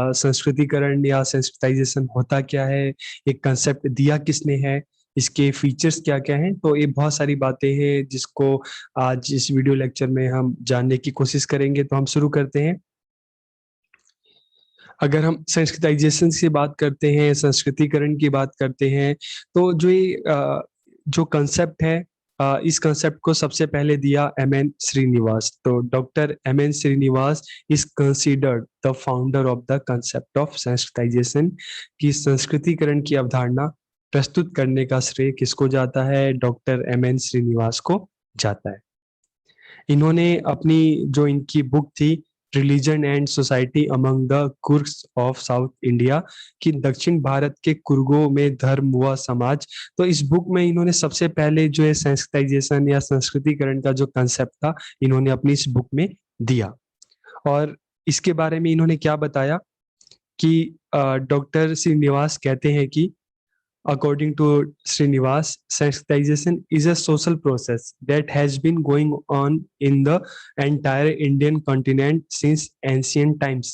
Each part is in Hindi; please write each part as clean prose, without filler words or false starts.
संस्कृतिकरण या सेंसिटाइजेशन होता क्या है, एक कंसेप्ट दिया किसने है, इसके फीचर्स क्या-क्या हैं। तो ये बहुत सारी बातें हैं जिसको आज इस वीडियो लेक्चर में हम जानने की कोशिश करेंगे, तो हम शुरू करते हैं। अगर हम सेंसिटाइजेशन की बात करते हैं, संस्कृतिकरण की बात करते हैं, तो जो कंसेप्ट है, इस कंसेप्ट को सबसे पहले दिया एमएन श्रीनिवास। तो doctor M N Srinivas is considered the founder of the concept of sensitization. कि संस्कृतिकरण की अवधारणा प्रस्तुत करने का श्रेय किसको जाता है? डॉक्टर एमएन श्रीनिवास को जाता है। इन्होंने अपनी जो इनकी बुक थी, religion and society among the Coorgs of South India, कि दक्षिण भारत के कुर्गों में धर्म व समाज। तो इस बुक में इन्होंने सबसे पहले जो है सेंसिटाइजेशन या संस्कृतिकरण का जो कंसेप्ट था, इन्होंने अपनी इस बुक में दिया। और इसके बारे में इन्होंने क्या बताया कि डॉक्टर श्रीनिवास कहते हैं कि according to Srinivas, sensitization is a social process that has been going on in the entire Indian continent since ancient times.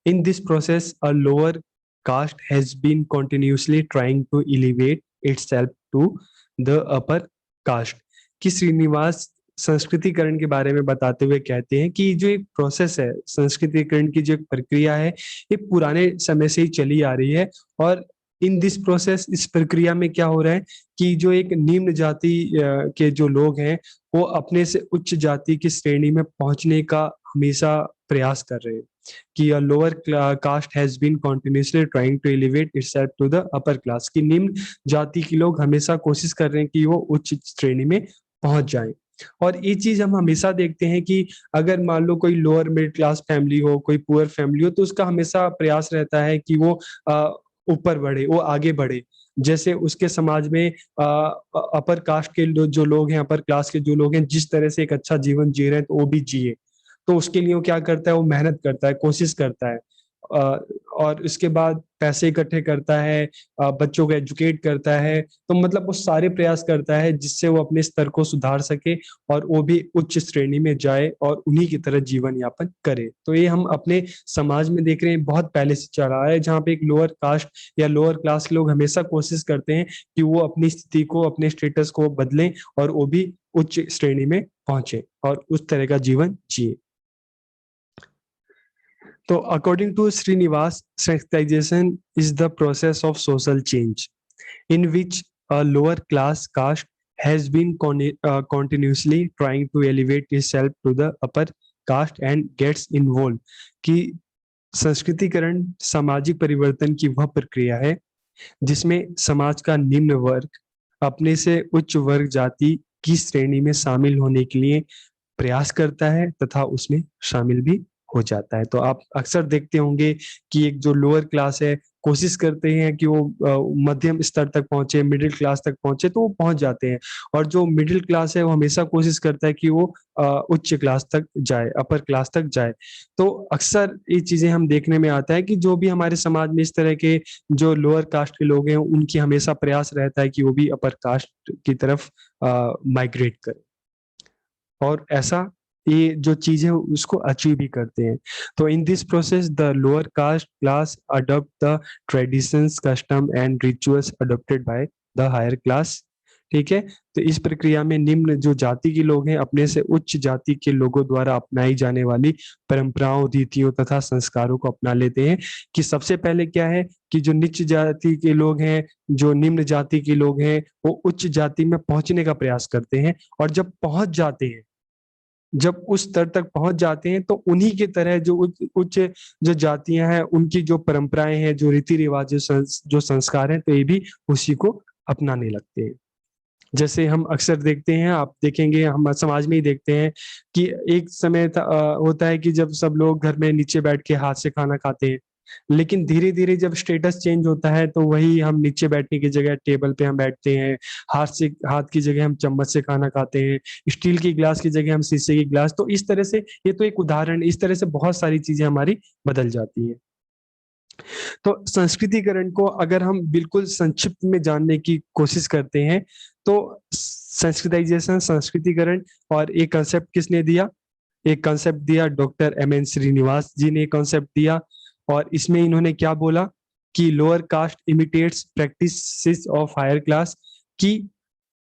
In this process, a lower caste has been continuously trying to elevate itself to the upper caste. कि श्रीनिवास संस्कृतिकरण के बारे में बताते हुए कहते हैं कि जो एक प्रोसेस है, संस्कृतिकरण की जो एक प्रक्रिया है, ये पुराने समय से ही चली आ रही है। और इन दिस प्रोसेस, इस प्रक्रिया में क्या हो रहा है कि जो एक निम्न जाति के जो लोग हैं, वो अपने से उच्च जाति की श्रेणी में पहुंचने का हमेशा प्रयास कर रहे हैं। कि a lower caste has been continuously trying to elevate itself to the upper class। कि निम्न जाति के लोग हमेशा कोशिश कर रहे हैं कि वो उच्च श्रेणी में पहुंच जाएं। और ये चीज हम हमेशा देखते हैं कि अगर मान लो कोई लोअर मिडिल क्लास फैमिली हो, कोई पुअर फैमिली हो, तो उसका हमेशा प्रयास रहता है कि वो ऊपर बढ़े, वो आगे बढ़े। जैसे उसके समाज में अपर कास्ट के जो लोग हैं, अपर क्लास के जो लोग हैं, जिस तरह से एक अच्छा जीवन जी रहे हैं, तो वो भी जिए। तो उसके लिए वो क्या करता है? वो मेहनत करता है, कोशिश करता है, अ, और उसके बाद पैसे इकट्ठे करता है, बच्चों को एजुकेट करता है। तो मतलब वो सारे प्रयास करता है जिससे वो अपने स्तर को सुधार सके और वो भी उच्च श्रेणी में जाए और उन्हीं की तरह जीवन यापन करे। तो ये हम अपने समाज में देख रहे हैं, बहुत पहले से चल रहा है, जहाँ पे एक लोअर कास्ट या लोअर क्लास के लोग हमेशा कोशिश करते हैं कि वो अपनी स्थिति को, अपने स्टेटस को बदलें और वो भी उच्च श्रेणी में पहुंचे और उस तरह का जीवन जिए। So, according to Srinivas, sensitization is the process of social change in which a lower class caste has been continuously trying to elevate itself to the upper caste and gets involved। कि संस्कृतिकरण सामाजिक परिवर्तन की वह प्रक्रिया है जिसमें समाज का निम्न वर्ग अपने से उच्च वर्ग जाति की श्रेणी में शामिल होने के लिए प्रयास करता है तथा उसमें शामिल भी हो जाता है। तो आप अक्सर देखते होंगे कि एक जो लोअर क्लास है, कोशिश करते हैं कि वो मध्यम स्तर तक पहुंचे, मिडिल क्लास तक पहुंचे, तो वो पहुंच जाते हैं। और जो मिडिल क्लास है, वो हमेशा कोशिश करता है कि वो उच्च क्लास तक जाए, अपर क्लास तक जाए। तो अक्सर ये चीजें हम देखने में आता है कि जो भी हमारे समाज में इस तरह के जो लोअर कास्ट के लोग हैं, उनकी हमेशा प्रयास रहता है कि वो भी अपर कास्ट की तरफ माइग्रेट करें और ऐसा ये जो चीज है उसको अचीव भी करते हैं। तो in this process the lower caste class adopt the traditions, custom and rituals adopted by the higher class. ठीक है, तो इस प्रक्रिया में निम्न जो जाति के लोग हैं, अपने से उच्च जाति के लोगों द्वारा अपनाई जाने वाली परंपराओं, रीतियों तथा संस्कारों को अपना लेते हैं। कि सबसे पहले क्या है कि जो नीच जाति के लोग हैं, जो निम्न जाति के लोग हैं, वो उच्च जाति में पहुंचने का प्रयास करते हैं। और जब पहुंच जाते हैं, जब उस स्तर तक पहुंच जाते हैं, तो उन्हीं की तरह जो उच्च जो जातियां हैं, उनकी जो परंपराएं हैं, जो रीति रिवाज, जो संस्कार हैं, तो ये भी उसी को अपनाने लगते हैं। जैसे हम अक्सर देखते हैं, आप देखेंगे, हम समाज में ही देखते हैं कि एक समय होता है कि जब सब लोग घर में नीचे बैठ के हाथ से खाना खाते हैं, लेकिन धीरे धीरे जब स्टेटस चेंज होता है, तो वही हम नीचे बैठने की जगह टेबल पे हम बैठते हैं, हाथ की जगह हम चम्मच से खाना खाते हैं, स्टील की गिलास की जगह हम शीशे की गिलास। तो इस तरह से, ये तो एक उदाहरण, इस तरह से बहुत सारी चीजें हमारी बदल जाती है। तो संस्कृतिकरण को अगर हम बिल्कुल संक्षिप्त में जानने की कोशिश करते हैं, तो संस्कृताइजेशन, संस्कृतिकरण, और एक कंसेप्ट किसने दिया? एक कंसेप्ट दिया doctor M N Srinivas ji ने कॉन्सेप्ट दिया। और इसमें इन्होंने क्या बोला कि lower caste imitates practices of higher class, की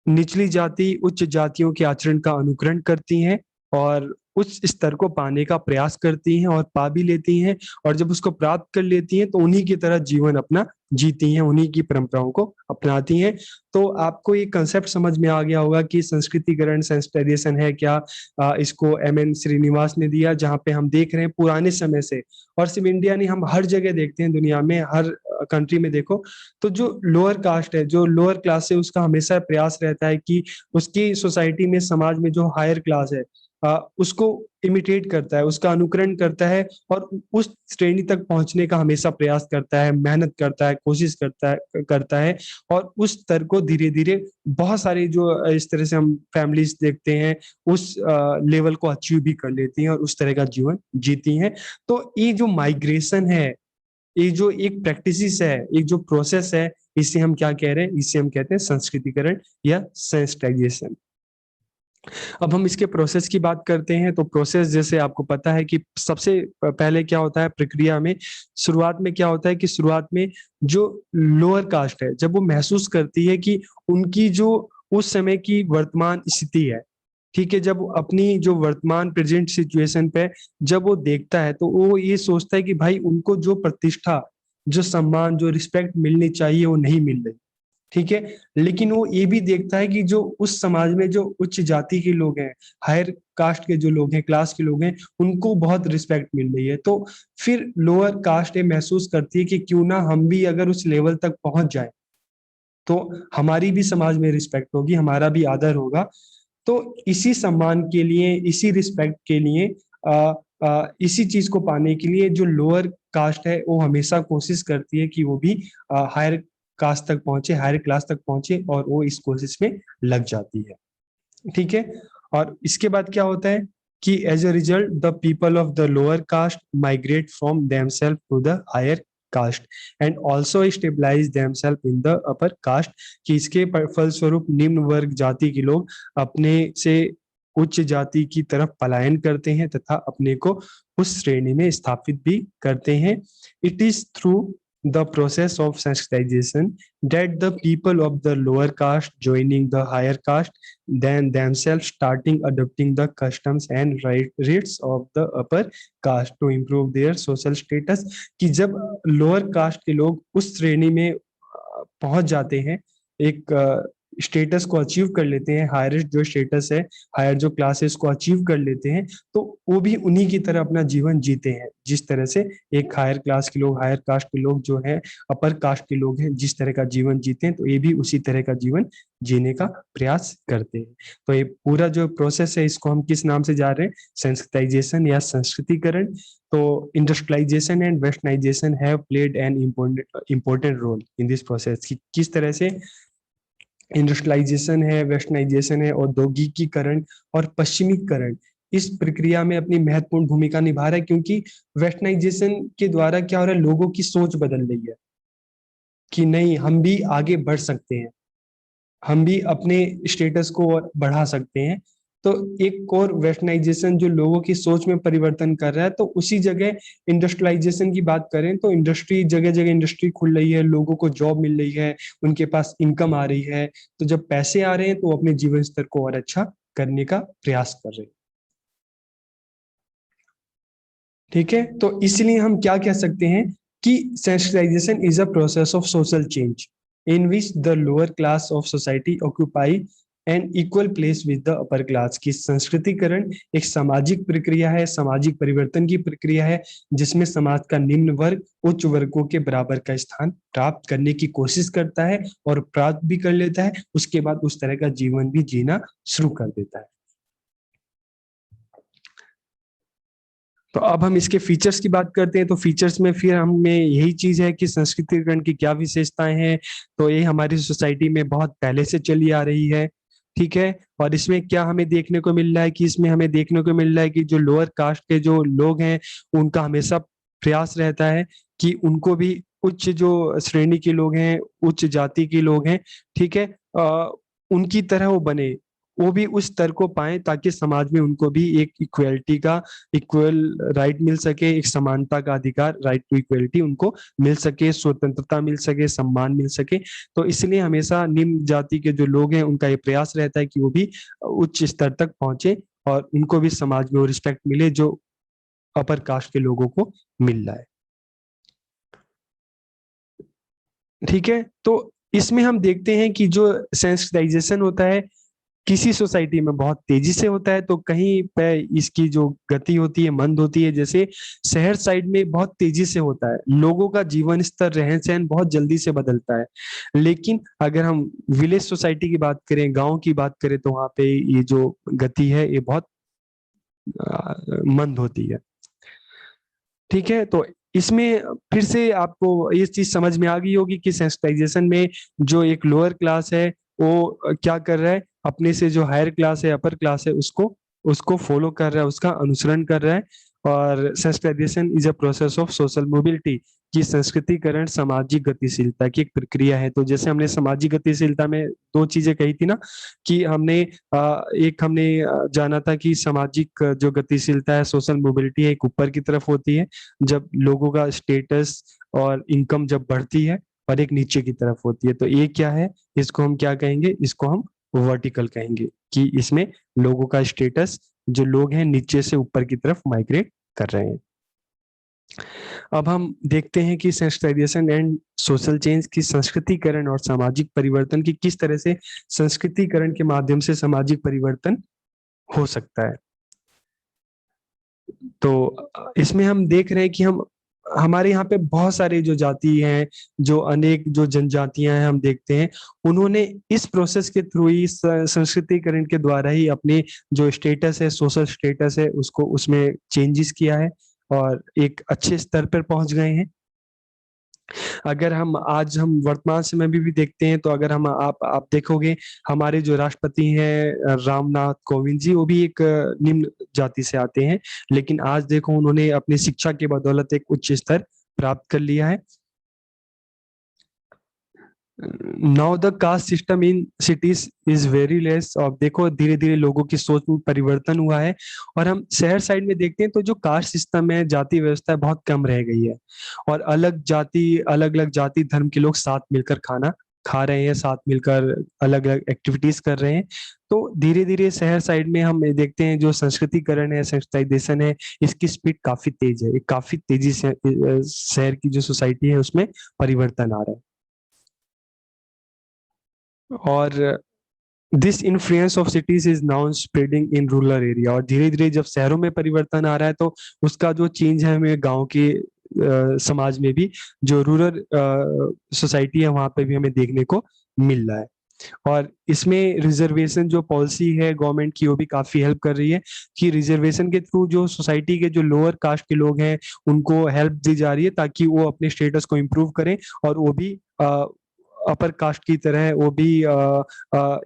निचली जाति उच्च जातियों के आचरण का अनुकरण करती हैं और उस स्तर को पाने का प्रयास करती हैं और पा भी लेती हैं, और जब उसको प्राप्त कर लेती हैं तो उन्हीं की तरह जीवन अपना जीती हैं, उन्हीं की परंपराओं को अपनाती हैं। तो आपको ये कंसेप्ट समझ में आ गया होगा कि संस्कृतिकरण सेंसिटाइजेशन है क्या। इसको एम.एन. श्रीनिवास ने दिया, जहाँ पे हम देख रहे हैं पुराने समय से, और सिर्फ इंडिया नहीं, हम हर जगह देखते हैं दुनिया में, हर कंट्री में देखो तो जो लोअर कास्ट है, जो लोअर क्लास है, उसका हमेशा प्रयास रहता है कि उसकी सोसाइटी में, समाज में जो हायर क्लास है उसको इमिटेट करता है, उसका अनुकरण करता है और उस श्रेणी तक पहुंचने का हमेशा प्रयास करता है, मेहनत करता है, कोशिश करता है और उस स्तर को धीरे धीरे बहुत सारी जो इस तरह से हम फैमिलीज देखते हैं उस लेवल को अचीव भी कर लेती हैं और उस तरह का जीवन जीती हैं। तो ये जो माइग्रेशन है, ये जो एक प्रैक्टिस है, एक जो प्रोसेस है, इसे हम क्या कह रहे हैं, इसे हम कहते हैं संस्कृतिकरण या सेंसिटाइजेशन। अब हम इसके प्रोसेस की बात करते हैं तो प्रोसेस जैसे आपको पता है कि सबसे पहले क्या होता है प्रक्रिया में, शुरुआत में क्या होता है कि शुरुआत में जो लोअर कास्ट है, जब वो महसूस करती है कि उनकी जो उस समय की वर्तमान स्थिति है, ठीक है, जब अपनी जो वर्तमान प्रेजेंट सिचुएशन पे जब वो देखता है तो वो ये सोचता है कि भाई उनको जो प्रतिष्ठा, जो सम्मान, जो रिस्पेक्ट मिलनी चाहिए वो नहीं मिल रही, ठीक है। लेकिन वो ये भी देखता है कि जो उस समाज में जो उच्च जाति के लोग हैं, हायर कास्ट के जो लोग हैं, क्लास के लोग हैं, उनको बहुत रिस्पेक्ट मिल रही है। तो फिर लोअर कास्ट ये महसूस करती है कि क्यों ना हम भी अगर उस लेवल तक पहुंच जाए तो हमारी भी समाज में रिस्पेक्ट होगी, हमारा भी आदर होगा। तो इसी सम्मान के लिए, इसी रिस्पेक्ट के लिए, इसी चीज को पाने के लिए जो लोअर कास्ट है वो हमेशा कोशिश करती है कि वो भी हायर कास्ट तक पहुंचे, हायर क्लास तक पहुंचे, और वो इस कोशिश में लग जाती है, ठीक है। और इसके बाद क्या होता है कि as a result the people of the lower caste migrate from themselves to the higher caste and also stabilize themselves in the upper caste, कि इसके फलस्वरूप निम्न वर्ग जाति के लोग अपने से उच्च जाति की तरफ पलायन करते हैं तथा अपने को उस श्रेणी में स्थापित भी करते हैं। It is through the process of sensitization that the people of the lower caste joining the higher caste then themselves starting adopting the customs and rights of the upper caste to improve their social status, कि जब लोअर कास्ट के लोग उस श्रेणी में पहुंच जाते हैं, एक स्टेटस को अचीव कर लेते हैं, हायरेस्ट जो स्टेटस है, हायर जो क्लासेस को अचीव कर लेते हैं, तो वो भी उन्हीं की तरह अपना जीवन जीते हैं जिस तरह से एक हायर क्लास के लोग, हायर कास्ट के लोग जो है, अपर कास्ट के लोग हैं, जिस तरह का जीवन जीते हैं, तो ये भी उसी तरह का जीवन जीने का प्रयास करते हैं। तो ये पूरा जो प्रोसेस है इसको हम किस नाम से जा रहे हैं, सेंसिटाइजेशन या संस्कृतिकरण। तो industrialization and westernization have played an important role in this process, कि किस तरह से इंडस्ट्रियलाइजेशन है, वेस्टर्नाइजेशन है, औद्योगिकीकरण और पश्चिमीकरण इस प्रक्रिया में अपनी महत्वपूर्ण भूमिका निभा रहा है, क्योंकि वेस्टर्नाइजेशन के द्वारा क्या हो रहा है, लोगों की सोच बदल रही है कि नहीं, हम भी आगे बढ़ सकते हैं, हम भी अपने स्टेटस को और बढ़ा सकते हैं। तो एक और वेस्टर्नाइजेशन जो लोगों की सोच में परिवर्तन कर रहा है, तो उसी जगह इंडस्ट्रियलाइजेशन की बात करें तो इंडस्ट्री, जगह जगह इंडस्ट्री खुल रही है, लोगों को जॉब मिल रही है, उनके पास इनकम आ रही है, तो जब पैसे आ रहे हैं तो वो अपने जीवन स्तर को और अच्छा करने का प्रयास कर रहे हैं, ठीक है। तो इसलिए हम क्या कह सकते हैं कि sensitization is a process of social change in which the lower class of society occupy an equal place with the upper class, की संस्कृतिकरण एक सामाजिक प्रक्रिया है, सामाजिक परिवर्तन की प्रक्रिया है, जिसमें समाज का निम्न वर्ग उच्च वर्गों के बराबर का स्थान प्राप्त करने की कोशिश करता है और प्राप्त भी कर लेता है, उसके बाद उस तरह का जीवन भी जीना शुरू कर देता है। तो अब हम इसके फीचर्स की बात करते हैं। तो फीचर्स में फिर हमें यही चीज है कि संस्कृतिकरण की क्या विशेषताएं हैं, तो ये हमारी सोसाइटी में बहुत पहले से चली आ रही है, ठीक है। और इसमें क्या हमें देखने को मिल रहा है कि इसमें हमें देखने को मिल रहा है कि जो लोअर कास्ट के जो लोग हैं उनका हमेशा प्रयास रहता है कि उनको भी उच्च जो श्रेणी के लोग हैं, उच्च जाति के लोग हैं, ठीक है, उनकी तरह वो बने, वो भी उस स्तर को पाएं ताकि समाज में उनको भी एक इक्वलिटी का इक्वल राइट मिल सके, एक समानता का अधिकार, राइट टू इक्वलिटी उनको मिल सके, स्वतंत्रता मिल सके, सम्मान मिल सके। तो इसलिए हमेशा निम्न जाति के जो लोग हैं उनका ये प्रयास रहता है कि वो भी उच्च स्तर तक पहुंचे और उनको भी समाज में वो रिस्पेक्ट मिले जो अपर कास्ट के लोगों को मिल रहा है। ठीक है, तो इसमें हम देखते हैं कि जो सेंसिटाइजेशन होता है किसी सोसाइटी में बहुत तेजी से होता है, तो कहीं पे इसकी जो गति होती है मंद होती है। जैसे शहर साइड में बहुत तेजी से होता है, लोगों का जीवन स्तर, रहन सहन बहुत जल्दी से बदलता है। लेकिन अगर हम विलेज सोसाइटी की बात करें, गांव की बात करें, तो वहां पे ये जो गति है ये बहुत मंद होती है। ठीक है, तो इसमें फिर से आपको ये चीज समझ में आ गई होगी कि सेंसिटाइजेशन में जो एक लोअर क्लास है वो क्या कर रहा है, अपने से जो हायर क्लास है, अपर क्लास है, उसको उसको फॉलो कर रहा है, उसका अनुसरण कर रहा है। और sensitization is a process of social mobility, की संस्कृतिकरण सामाजिक गतिशीलता की एक प्रक्रिया है। तो जैसे हमने सामाजिक गतिशीलता में दो चीजें कही थी ना, कि हमने एक हमने जाना था कि सामाजिक जो गतिशीलता है, सोशल मोबिलिटी है, एक ऊपर की तरफ होती है जब लोगों का स्टेटस और इनकम जब बढ़ती है, और एक नीचे की तरफ होती है। तो ये क्या है, इसको हम क्या कहेंगे, इसको हम वर्टिकल कहेंगे, कि इसमें लोगों का स्टेटस, जो लोग हैं नीचे से ऊपर की तरफ माइग्रेट कर रहे हैं। अब हम देखते हैं कि सेंसिटाइजेशन एंड सोशल चेंज की संस्कृतिकरण और सामाजिक परिवर्तन की किस तरह से संस्कृतिकरण के माध्यम से सामाजिक परिवर्तन हो सकता है। तो इसमें हम देख रहे हैं कि हम हमारे यहाँ पे बहुत सारे जो जाति हैं, जो अनेक जो जनजातियां हैं, हम देखते हैं उन्होंने इस प्रोसेस के थ्रू ही, संस्कृतिकरण के द्वारा ही अपने जो स्टेटस है, सोशल स्टेटस है, उसको उसमें चेंजेस किया है और एक अच्छे स्तर पर पहुंच गए हैं। अगर हम आज हम वर्तमान समय में भी देखते हैं, तो अगर हम आप देखोगे, हमारे जो राष्ट्रपति हैं रामनाथ कोविंद जी, वो भी एक निम्न जाति से आते हैं, लेकिन आज देखो उन्होंने अपनी शिक्षा के बदौलत एक उच्च स्तर प्राप्त कर लिया है। Now the caste system in cities is very less. अब देखो धीरे धीरे लोगों की सोच में परिवर्तन हुआ है, और हम शहर साइड में देखते हैं तो जो कास्ट सिस्टम है, जाति व्यवस्था है, बहुत कम रह गई है। और अलग अलग जाति धर्म के लोग साथ मिलकर खाना खा रहे हैं, साथ मिलकर अलग अलग एक्टिविटीज कर रहे हैं। तो धीरे धीरे शहर साइड में हम देखते हैं जो संस्कृतिकरण है, सेंसिटाइजेशन है, इसकी स्पीड काफी तेज है, काफी तेजी से शहर की जो सोसाइटी है उसमें परिवर्तन आ रहा है। और this influence of cities is now spreading in rural area. और धीरे धीरे जब शहरों में परिवर्तन आ रहा है, तो उसका जो चेंज है हमें गांव के समाज में भी, जो रूरल सोसाइटी है वहां पे भी हमें देखने को मिल रहा है। और इसमें रिजर्वेशन जो पॉलिसी है गवर्नमेंट की, वो भी काफी हेल्प कर रही है, कि रिजर्वेशन के थ्रू जो सोसाइटी के जो लोअर कास्ट के लोग हैं उनको हेल्प दी जा रही है, ताकि वो अपने स्टेटस को इम्प्रूव करें और वो भी अपर कास्ट की तरह, वो भी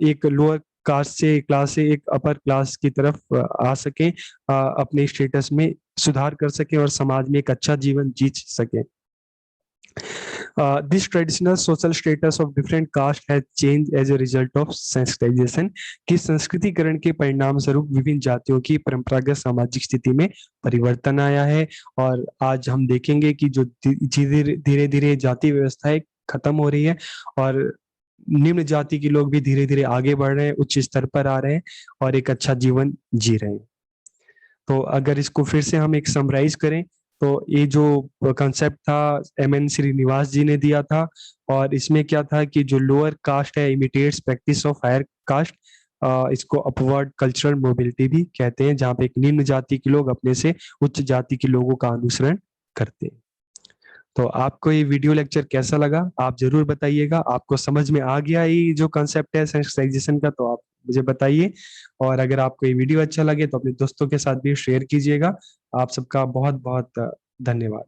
एक लोअर कास्ट से क्लास से एक अपर क्लास की तरफ आ सकें, अपने स्टेटस में सुधार कर सकें और समाज में एक अच्छा जीवन जी सकें। This traditional social status of different caste has changed as a result of sensitization, कि संस्कृतिकरण के परिणाम स्वरूप विभिन्न जातियों की परंपरागत सामाजिक स्थिति में परिवर्तन आया है। और आज हम देखेंगे कि जो धीरे धीरे जाति व्यवस्थाएं खत्म हो रही है, और निम्न जाति के लोग भी धीरे धीरे आगे बढ़ रहे हैं, उच्च स्तर पर आ रहे हैं और एक अच्छा जीवन जी रहे हैं। तो अगर इसको फिर से हम एक समराइज करें, तो ये जो कंसेप्ट था एम एन श्रीनिवास जी ने दिया था, और इसमें क्या था कि जो लोअर कास्ट है imitates practice of higher caste, इसको अपवर्ड कल्चरल मोबिलिटी भी कहते हैं, जहाँ पे एक निम्न जाति के लोग अपने से उच्च जाति के लोगों का अनुसरण करते हैं। तो आपको ये वीडियो लेक्चर कैसा लगा, आप जरूर बताइएगा। आपको समझ में आ गया ये जो कंसेप्ट है सेंसिटाइजेशन का, तो आप मुझे बताइए। और अगर आपको ये वीडियो अच्छा लगे तो अपने दोस्तों के साथ भी शेयर कीजिएगा। आप सबका बहुत बहुत धन्यवाद।